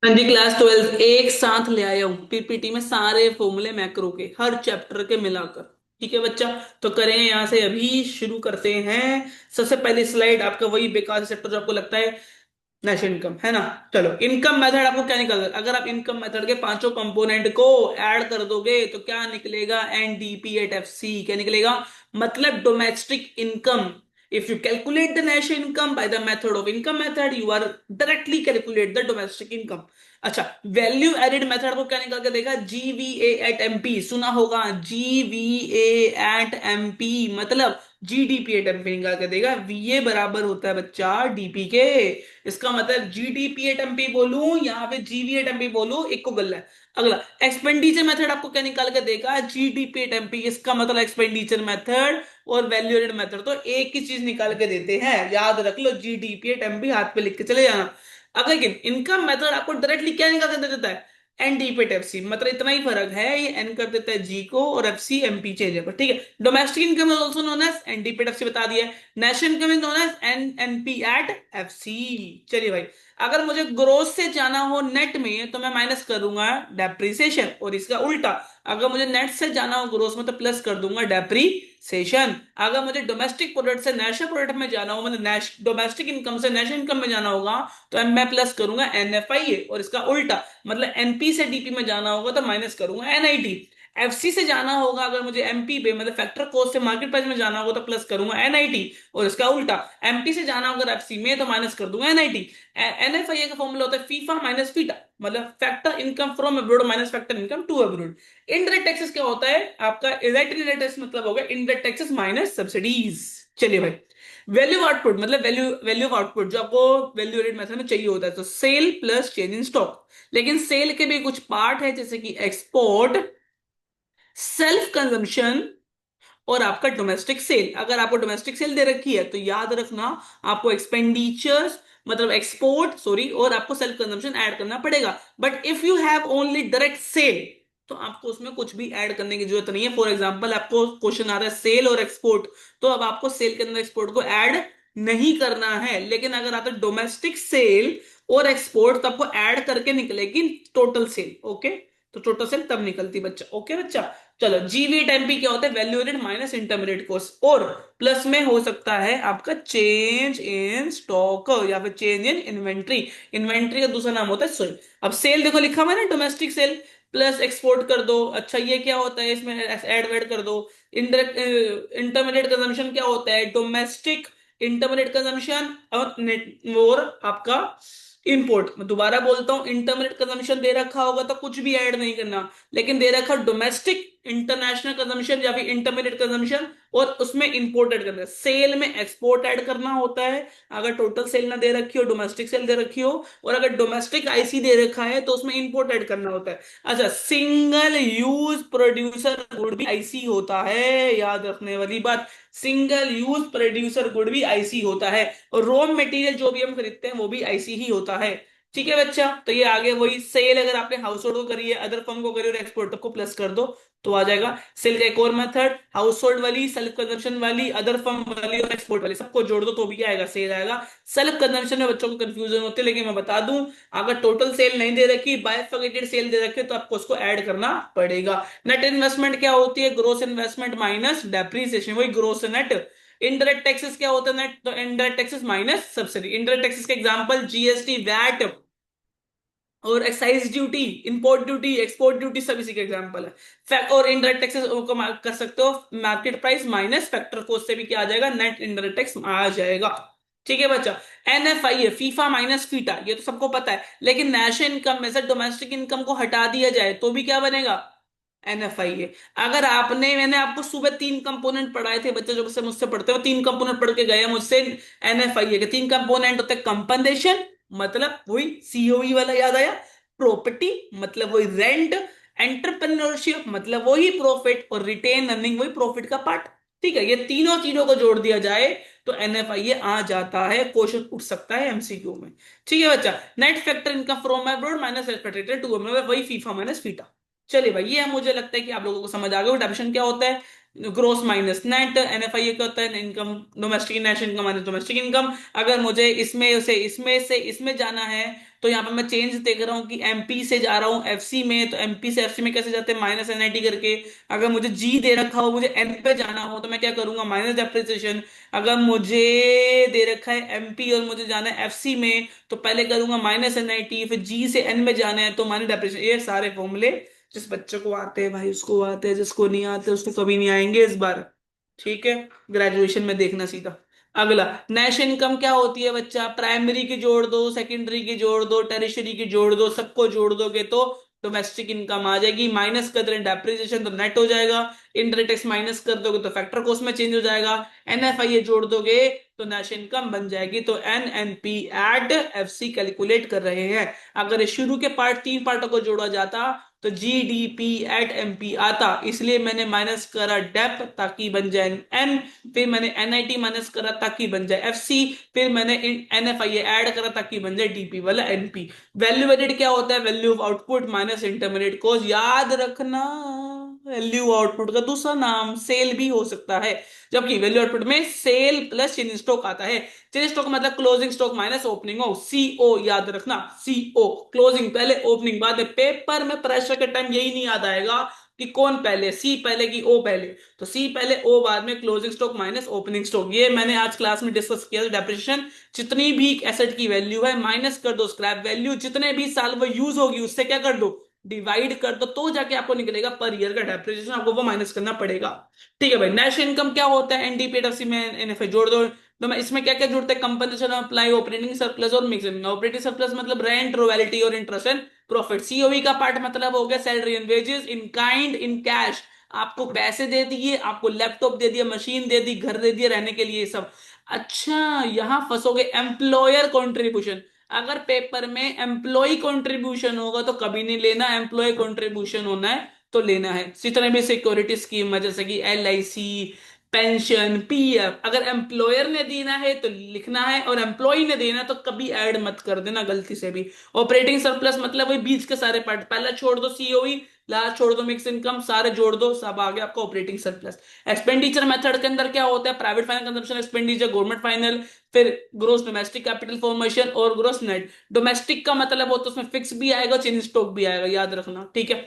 हाँ जी, क्लास 12 एक साथ ले आया हूँ पीपीटी में सारे फॉर्मूले मैक्रो के हर चैप्टर के मिलाकर। ठीक है बच्चा। तो करें यहाँ से अभी शुरू करते हैं। सबसे पहली स्लाइड आपका वही बेकार चैप्टर जो आपको लगता है, नेशनल इनकम है ना। चलो, इनकम मेथड आपको क्या निकल, अगर आप इनकम मेथड के पांचों कंपोनेंट को ऐड कर दोगे तो क्या निकलेगा, एनडीपी एट एफ सी क्या निकलेगा, मतलब domestic income. If you calculate the national income by the method of income method, you are directly calculate the domestic income. अच्छा, वैल्यू एडेड मेथड को क्या निकाल के देगा, जीवीए एट एमपी, सुना होगा जीवीए एट एमपी, मतलब जीडीपी एट एमपी निकाल के देगा। वीए बराबर होता है बच्चा डीपी के। इसका मतलब जीडीपी एट एमपी बोलूं यहाँ पे जीवी एट एमपी बोलूं, एक को गल्ला है। अगला एक्सपेंडिचर मेथड आपको क्या निकाल के देगा, जीडीपी एट एमपी। इसका मतलब एक्सपेंडिचर मेथड और वैल्यू एडेड मेथड तो एक ही चीज निकाल के देते हैं, याद रख लो, जीडीपी एट एमपी हाथ पे लिख के चले जाना। अगर लेकिन इनकम मेथड आपको डायरेक्टली क्या निकाल के दे देता है, एनडीपी एफ सी, मतलब इतना ही फर्क है, ये एन कर देता है जी को और एफ सी एमपी चेंज है, ठीक है। Domestic income is also known as NDP FC सी, बता दिया। National income is known as NNP at FC सी। चलिए भाई, अगर मुझे ग्रोथ से जाना हो नेट में तो मैं माइनस करूंगा डेप्रिसिएशन, और इसका उल्टा अगर मुझे नेट से जाना हो ग्रोथ में तो प्लस कर दूंगा डेप्रिसिएशन। अगर मुझे डोमेस्टिक प्रोडक्ट से नेशनल प्रोडक्ट में जाना हो, मतलब डोमेस्टिक इनकम से नेशनल इनकम में जाना होगा तो मैं प्लस करूंगा एनएफआई, और इसका उल्टा मतलब एनपी से डीपी में जाना होगा तो माइनस करूंगा एनआईटी। एफसी से जाना होगा अगर मुझे एमपी पे, मतलब फैक्टर कॉस्ट से मार्केट प्राइस में जाना होगा तो प्लस करूंगा एनआईटी, और इसका उल्टा एमपी से जाना होगा एफसी में तो माइनस कर दूंगा एनआईटी। एनएफआई का फॉर्मूला होता है फीफा माइनस फीटा, मतलब factor income from abroad minus factor income to abroad. Indirect taxes क्या होता है आपका, इनडायरेक्ट टैक्स मतलब होगा इनडायरेक्ट टैक्सेस माइनस सब्सिडीज। चलिए भाई, वैल्यू आउटपुट मतलब वैल्यू ऑफ आउटपुट जो आपको वैल्यू एडेड मेथड में चाहिए होता है, तो sale plus change in stock. लेकिन सेल के भी कुछ पार्ट है जैसे कि एक्सपोर्ट, सेल्फ कंजम्पशन और आपका डोमेस्टिक सेल। अगर आपको डोमेस्टिक सेल दे रखी है तो याद रखना आपको एक्सपेंडिचर्स, मतलब एक्सपोर्ट सॉरी, और आपको सेल्फ कंजम्पशन ऐड करना पड़ेगा। But if you have only direct sale तो आपको उसमें कुछ भी ऐड करने की जरूरत नहीं है। फॉर एग्जांपल आपको क्वेश्चन आ रहा है सेल और एक्सपोर्ट, तो अब आपको सेल के अंदर एक्सपोर्ट को ऐड नहीं करना है। लेकिन अगर आता है डोमेस्टिक सेल और एक्सपोर्ट तो आपको ऐड करके निकलेगी टोटल सेल। ओके, तो टोटल सेल तब निकलती बच्चा। ओके बच्चा। चलो, जीवी टाइम पी क्या होता है, value added minus intermediate cost, और प्लस में हो सकता है आपका चेंज इन स्टॉक या फिर चेंज इन इन्वेंट्री। इन्वेंट्री का दूसरा नाम होता है सेल। अब सेल देखो लिखा हुआ है ना, डोमेस्टिक सेल प्लस एक्सपोर्ट कर दो। अच्छा, ये क्या होता है, इसमें ऐड वेड कर दो। इनडायरेक्ट इंटरमीडिएट कंजम्पशन क्या होता है, डोमेस्टिक इंटरमीडिएट कंजम्पशन और आपका इंपोर्ट। मैं दोबारा बोलता हूं, इंटरमीडिएट कंजम्पशन दे रखा होगा तो कुछ भी ऐड नहीं करना, लेकिन दे रखा डोमेस्टिक इंटरनेशनल कंजम्पशन या फिर इंटरमीडिएट कंजम्पशन और उसमें इंपोर्ट ऐड करना है। सेल में एक्सपोर्ट ऐड करना होता है अगर टोटल सेल ना दे रखी हो, डोमेस्टिक सेल दे रखी हो, और अगर डोमेस्टिक आईसी दे रखा है तो उसमें इंपोर्ट ऐड करना होता है। अच्छा, सिंगल यूज प्रोड्यूसर गुड भी आईसी होता है, याद रखने वाली बात, सिंगल यूज प्रोड्यूसर गुड भी आईसी होता है, और रॉ मटेरियल जो भी हम खरीदते हैं वो भी आईसी ही होता है। ठीक है बच्चा, तो ये आगे वही सेल अगर आपने हाउस होल्ड को करी है, अदर फर्म को करी और एक्सपोर्ट को प्लस कर दो तो आ जाएगा। सेल का एक और मेथड, हाउस होल्ड वाली, सेल्फ कंजम्पशन वाली, अदर फर्म वाली और एक्सपोर्ट वाली, सबको जोड़ दो तो भी क्या आएगा, सेल आएगा। सेल्फ कंजम्पशन में बच्चों को कंफ्यूजन होती है, लेकिन मैं बता दूं, अगर टोटल सेल नहीं दे रखी, बायफर्गेटेड सेल दे रखे तो आपको उसको ऐड करना पड़ेगा। नेट इन्वेस्टमेंट क्या होती है, ग्रोस इन्वेस्टमेंट माइनस डेप्रीसिएशन, वही ग्रोस नेट। इनडायरेक्ट टैक्सेस क्या होता है नेट, तो indirect taxes minus subsidy. Indirect taxes के एग्जांपल जीएसटी, वैट और excise duty, import duty, export duty, सब इसी के एग्जांपल है। और इनडायरेक्ट टैक्सेस को कर सकते हो market price minus factor cost से भी क्या आ जाएगा, नेट इनडायरेक्ट टैक्स आ जाएगा। ठीक है बच्चा। एनएफआई है फीफा माइनस फीटा, ये तो सबको पता है, लेकिन नेशनल इनकम में से डोमेस्टिक इनकम को हटा दिया जाए तो भी क्या बनेगा, एनएफआई है। अगर आपने, मैंने आपको सुबह तीन कंपोनेंट पढ़ाए थे बच्चे जो मुझसे पढ़ते हो, तीन कंपोनेंट पढ़ के गए मुझसे। एनएफआई है के तीन कंपोनेंट होते हैं, कंपनसेशन मतलब वही सीओई वाला, याद आया, प्रॉपर्टी मतलब वही रेंट, एंटरप्रेन्योरशिप मतलब वही प्रॉफिट, और रिटेन अर्निंग वही प्रॉफिट का पार्ट। ठीक है, ये तीनों चीजों को जोड़ दिया जाए तो एनएफआई आ जाता है, क्वेश्चन उठ सकता है एमसीक्यू में। ठीक है बच्चा। Net factor income from abroad minus two, वही फीफा माइनस फीटा। चलिए भाई, ये मुझे लगता है कि आप लोगों को समझ आ गया डेफिनेशन क्या होता है। ग्रोस माइनस नेट, एनएफआई क्या होता है, income, domestic national income minus domestic income. अगर मुझे इसमें जाना है, तो यहाँ पे मैं चेंज देख रहा हूँ कि एमपी से जा रहा हूँ एफसी में, तो एमपी से एफसी में कैसे जाते हैं, माइनस एनआईटी करके। अगर मुझे जी दे रखा हो, मुझे एन पे जाना हो, तो मैं क्या करूंगा, माइनस डेप्रिसिएशन। अगर मुझे दे रखा है एमपी और मुझे जाना है एफसी में, तो पहले करूंगा माइनस एनआईटी, फिर जी से एन में जाना है तो माइनस डेप्रिसिएशन। ये सारे फॉर्मूले जिस बच्चे को आते हैं भाई उसको आते हैं, जिसको नहीं आते उसको कभी नहीं आएंगे इस बार। ठीक है, ग्रेजुएशन में देखना सीधा। अगला, नेश इनकम क्या होती है बच्चा, प्राइमरी की जोड़ दो, सेकेंडरी की जोड़ दो, टेरिशरी की जोड़ दो, सबको जोड़ दोगे तो डोमेस्टिक इनकम आ जाएगी। माइनस कर दें डेप्रिसिएशन तो नेट हो जाएगा। इनडायरेक्ट टैक्स माइनस कर दोगे तो फैक्टर कॉस्ट में चेंज हो जाएगा। एनएफआई जोड़ दोगे तो नेश इनकम बन जाएगी। तो एनएनपी एट एफसी कैलकुलेट कर रहे हैं। अगर ये शुरू के तीन पार्टों को जोड़ा जाता तो जीडीपी एट एमपी आता, इसलिए मैंने माइनस करा डेप ताकि बन जाए एन, फिर मैंने एनआईटी माइनस करा ताकि बन जाए एफसी, फिर मैंने एनएफआई ऐड करा ताकि बन जाए डीपी वाला एनपी। वैल्यू एडेड क्या होता है, value of output minus intermediate cost, याद रखना। वैल्यू आउटपुट का दूसरा नाम सेल भी हो सकता है, जबकि वैल्यू आउटपुट में सेल प्लस चेंज स्टॉक आता है। चेंज स्टॉक मतलब क्लोजिंग स्टॉक माइनस ओपनिंग हो, सीओ याद रखना। सीओ क्लोजिंग पहले ओपनिंग बाद में। पेपर में प्रेशर के टाइम यही नहीं याद आएगा कि कौन पहले, सी पहले कि ओ पहले। तो सी पहले ओ बाद में, closing stock minus opening stock. ये मैंने आज क्लास में डिस्कस किया था। डेप्रिसिएशन, जितनी भी एसेट की वैल्यू है माइनस कर दो स्क्रैप वैल्यू, जितने भी साल वो यूज होगी उससे क्या कर दो, डिवाइड कर दो, तो जाके आपको निकलेगा पर ईयर का डेप्रिसिएशन, आपको वो माइनस करना पड़ेगा। ठीक है भाई, नेशनल इनकम क्या होता है, एनडीपीडब्ल्यूसी में एनएफए जोड़ दो। तो मैं इसमें क्या क्या जुड़ता है, कंपनसेशन अप्लाई, ऑपरेटिंग सरप्लस और मिक्स इनकम। ऑपरेटिंग सरप्लस मतलब रेंट, रॉयल्टी और इंटरेस्ट एंड प्रॉफिट। सीओई का पार्ट मतलब हो गया salary and wages in kind, in cash. आपको पैसे दे दिए, आपको लैपटॉप दे दिया, मशीन दे दी, घर दे दिया रहने के लिए सब। अच्छा, यहां फंसोगे, एम्प्लॉयर कॉन्ट्रीब्यूशन। अगर पेपर में एम्प्लॉय कॉन्ट्रीब्यूशन होगा तो कभी नहीं लेना, एम्प्लॉय कॉन्ट्रीब्यूशन होना है तो लेना है। इसी तरह भी सिक्योरिटी स्कीम है, जैसे कि L I C, pension, PF. अगर एम्प्लॉयर ने देना है तो लिखना है, और एम्प्लॉय ने देना तो कभी ऐड मत कर देना गलती से भी। ऑपरेटिंग सरप्लस मतलब वही बीच के सारे पार्ट, पहला छोड़ दो सीओई, लास्ट छोड़ दो मिक्स इनकम, सारे जोड़ दो, सब आ गया आपका ऑपरेटिंग सरप्लस। एक्सपेंडिचर मेथड के अंदर क्या होता है, private final consumption expenditure, government final, फिर ग्रोस डोमेस्टिक कैपिटल फॉर्मेशन और ग्रोस नेट। डोमेस्टिक का मतलब होता है उसमें फिक्स भी आएगा, चेंज स्टॉक भी आएगा, याद रखना। ठीक है,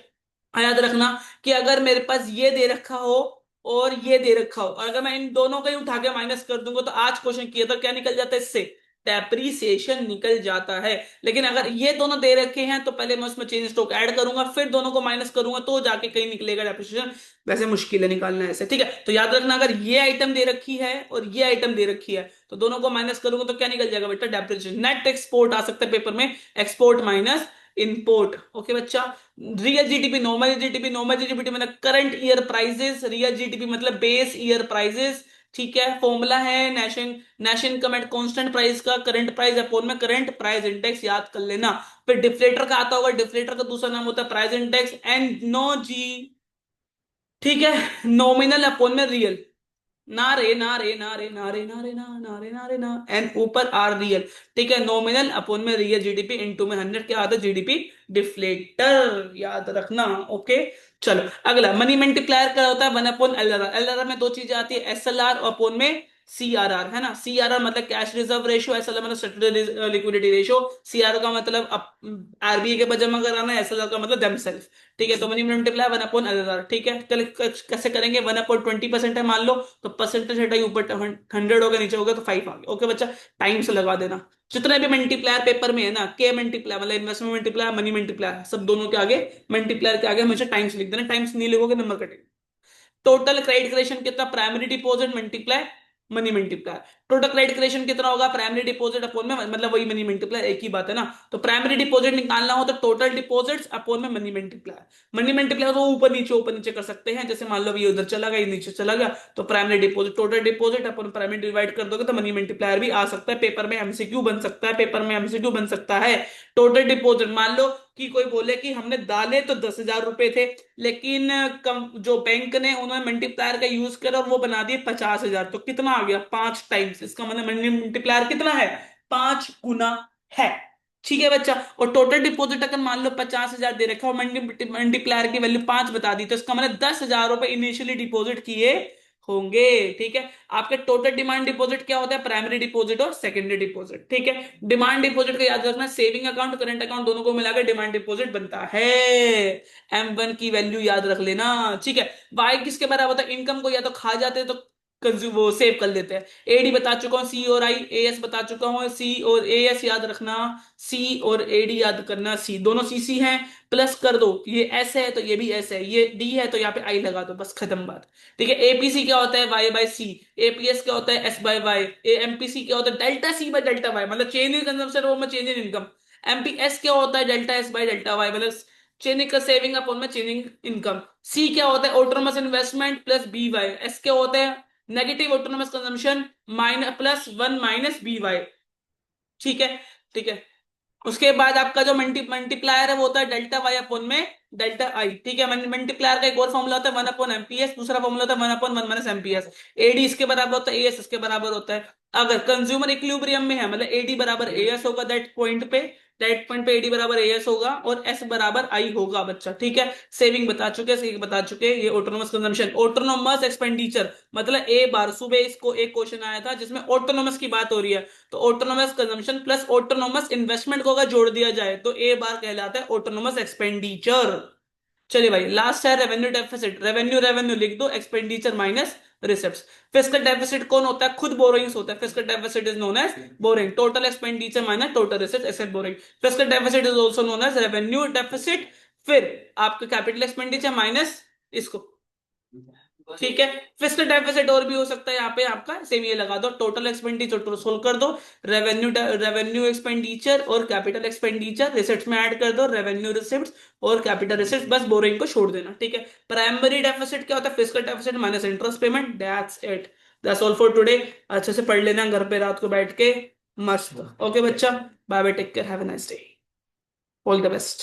याद रखना कि अगर मेरे पास ये दे रखा हो और ये दे रखा हो, और अगर मैं इन दोनों का ही उठा के माइनस कर दूंगा, तो आज क्वेश्चन किया था क्या निकल जाता है इससे, डेप्रीसिएशन निकल जाता है। लेकिन अगर ये दोनों दे रखे हैं तो पहले मैं उसमें चेंज स्टॉक ऐड करूंगा, फिर दोनों को माइनस करूंगा, तो जाके कहीं निकलेगा डेप्रीसिएशन। वैसे मुश्किल है निकालना ऐसे। ठीक है, तो याद रखना, अगर ये आइटम दे रखी है और ये आइटम दे रखी है, तो दोनों को माइनस करूंगा तो क्या निकल जाएगा बेटा, डेप्रीसिएशन। नेट एक्सपोर्ट आ सकता है पेपर में, एक्सपोर्ट माइनस इम्पोर्ट। ओके बच्चा। Real GDP, normal GDP, normal GDP मतलब current year prices, real GDP मतलब बेस ईयर प्राइजेस। ठीक है, फॉर्मूला है nation nation income at constant price का, करंट प्राइस अपॉन में करंट प्राइस इंडेक्स, याद कर लेना। फिर डिफ्लेटर का आता होगा, डिफ्लेटर का दूसरा नाम होता है प्राइस इंडेक्स, एंड नो जी। ठीक है, नॉमिनल अपॉन में रियल, ना रे ना रे ना रे ना रे ना रे ना ना रे ना रे ना, एन ऊपर आर रियल। ठीक है, नॉमिनल अपॉन में रियल जीडीपी, इनटू में 100 क्या आता है, जीडीपी डिफ्लेटर, याद रखना। ओके, चलो अगला, मनी मल्टीप्लायर क्या होता है, 1 अपॉन एलआरआर। एलआरआर में दो चीजें आती है, एसएलआर अपॉन में सीआरआर, है ना। सीआरआर मतलब कैश रिजर्व रेशियो, एसएलआर मतलब स्टैट्यूटरी लिक्विडिटी रेशियो। सीआर का मतलब आरबीआई के पास जमा कराना है, एसएलआर का मतलब देमसेल्फ। ठीक है, तो मनी मल्टीप्लाई 1 अपॉन एलआरआर। ठीक है, कैसे करेंगे, 1 अपॉन 20% है मान लो, तो परसेंटेज हटाई, ऊपर 100 हो गया, नीचे हो गया तो 5 आ गया। ओके बच्चा, टाइम से लगा देना। जितने भी मल्टीप्लायर पेपर में है ना, के मल्टीप्लायर मतलब इन्वेस्टमेंट मल्टीप्लायर, मनी मल्टीप्लायर, सब दोनों के आगे, मल्टीप्लायर के आगे हमेशा टाइम्स लिख देना, टाइम्स नहीं लिखोगे नंबर कटेगा। टोटल क्रेडिट क्रिएशन कितना, primary deposit multiply money multiply. Total credit creation कितना होगा, प्राइमरी डिपॉजिट अपॉन में, मतलब वही मनी मल्टीप्लाई, एक ही बात है ना। तो प्राइमरी डिपॉजिट निकालना हो तो टोटल डिपॉजिट्स अपॉन में मनी मल्टीप्लाई। मनी मल्टीप्लाई तो ऊपर नीचे कर सकते हैं, जैसे मान लो ये उधर चला गया, ये नीचे चला गया, तो primary deposit, total deposit upon primary divide कर दोगे तो मनी मल्टीप्लायर भी आ सकता है, पेपर में एमसीक्यू बन सकता है, पेपर में एमसीक्यू बन सकता है। टोटल डिपॉजिट मान लो कि कोई बोले कि हमने डाले तो 10,000 रुपए थे, लेकिन कम जो बैंक ने उन्होंने मल्टीप्लायर का यूज करा और वो बना दिए 50,000, तो कितना आ गया, 5 टाइम्स। इसका मतलब मल्टीप्लायर कितना है, 5 गुना है। ठीक है बच्चा। और टोटल डिपॉजिट अगर मान लो 50,000 दे रखा और मल्टीप्लायर की वैल्यू 5 बता दी, तो इसका मतलब 10,000 रुपए इनिशियली डिपॉजिट किए होंगे। ठीक है। आपके टोटल डिमांड डिपॉजिट क्या होता है? प्राइमरी डिपॉजिट और सेकेंडरी डिपॉजिट। ठीक है। डिमांड डिपॉजिट का याद रखना, सेविंग अकाउंट करंट अकाउंट दोनों को मिलाकर डिमांड डिपॉजिट बनता है। M1 की वैल्यू याद रख लेना। ठीक है। वाई किसके बराबर होता है? इनकम को या तो खा जाते हैं तो कंज्यूम वो सेव कर लेते हैं। एडी बता चुका हूँ, सी और आई। एएस बता चुका हूँ, सी और एएस याद रखना। सी और एडी याद करना, सी दोनों सी सी हैं। प्लस कर दो, ये एस है तो ये भी एस है, ये डी है तो यहाँ पे आई लगा दो, बस खत्म बात। ठीक है। एपीसी क्या होता है? वाई बाय सी। एपीएस क्या होता है? S by Y. एमपीसी क्या होता है? Delta C by delta Y, मतलब चेंज इन कंजम्पशन वो में चेंज इन इनकम। एमपीएस क्या होता है? Delta S by delta Y, मतलब चेंजिंग का सेविंग अपॉन में चेंजिंग इनकम। सी क्या होता है? Autonomous investment plus B Y. S क्या होता है? Negative autonomous consumption minus plus one minus B Y. ठीक है। ठीक है। उसके बाद आपका जो मल्टीप्लायर है वो होता है डेल्टा वाई अपॉन में डेल्टा आई। ठीक है। मल्टीप्लायर का एक और फॉर्मूला होता है 1/एमपीएस, दूसरा फॉर्मूला होता है 1/1 माइनस एमपीएस। एडी इसके बराबर होता है एएस इसके बराबर होता है। अगर कंज्यूमर इक्विलिब्रियम में है, मतलब एडी बराबर एएस होगा दैट पॉइंट पे एडी बराबर एएस होगा और एस बराबर आई होगा बच्चा। ठीक है। सेविंग बता चुके, ये ऑटोनोमस कंजम्पशन। ऑटोनोमस एक्सपेंडिचर मतलब ए बार सुबह इसको एक क्वेश्चन आया था जिसमें ऑटोनोमस की बात हो रही है, तो autonomous consumption plus autonomous investment को अगर जोड़ दिया जाए तो ए बार कहलाता है ऑटोनोमस एक्सपेंडिचर। चलिए भाई, लास्ट है रेवेन्यू डेफिसिट। रेवेन्यू रेवेन्यू लिख दो, expenditure minus receipts. Fiscal deficit कौन होता है? खुद बोरोइंग्स होता है। Fiscal deficit is known as borrowing. Total expenditure minus total receipt except borrowing. Fiscal deficit is also known as revenue deficit. फिर आपका कैपिटल एक्सपेंडिचर माइनस इसको। ठीक है। फिस्कल डेफिसिट और भी हो सकता है यहाँ पे आपका, सेम ये लगा दो, टोटल एक्सपेंडिचर सोल्व कर दो। रेवेन्यू एक्सपेंडिचर और कैपिटल एक्सपेंडिचर रिसिप्ट्स में ऐड कर दो, रेवेन्यू रिसिप्ट्स और कैपिटल रिसिप्ट्स, बस बोरिंग को छोड़ देना। ठीक है। प्राइमरी डेफिसिट क्या होता है? Fiscal deficit minus interest payment, that's it. That's all for today. अच्छे से पढ़ लेना घर पे रात को बैठ के, मस्त। ओके बच्चा, bye bye, take care, have a nice day, all the best.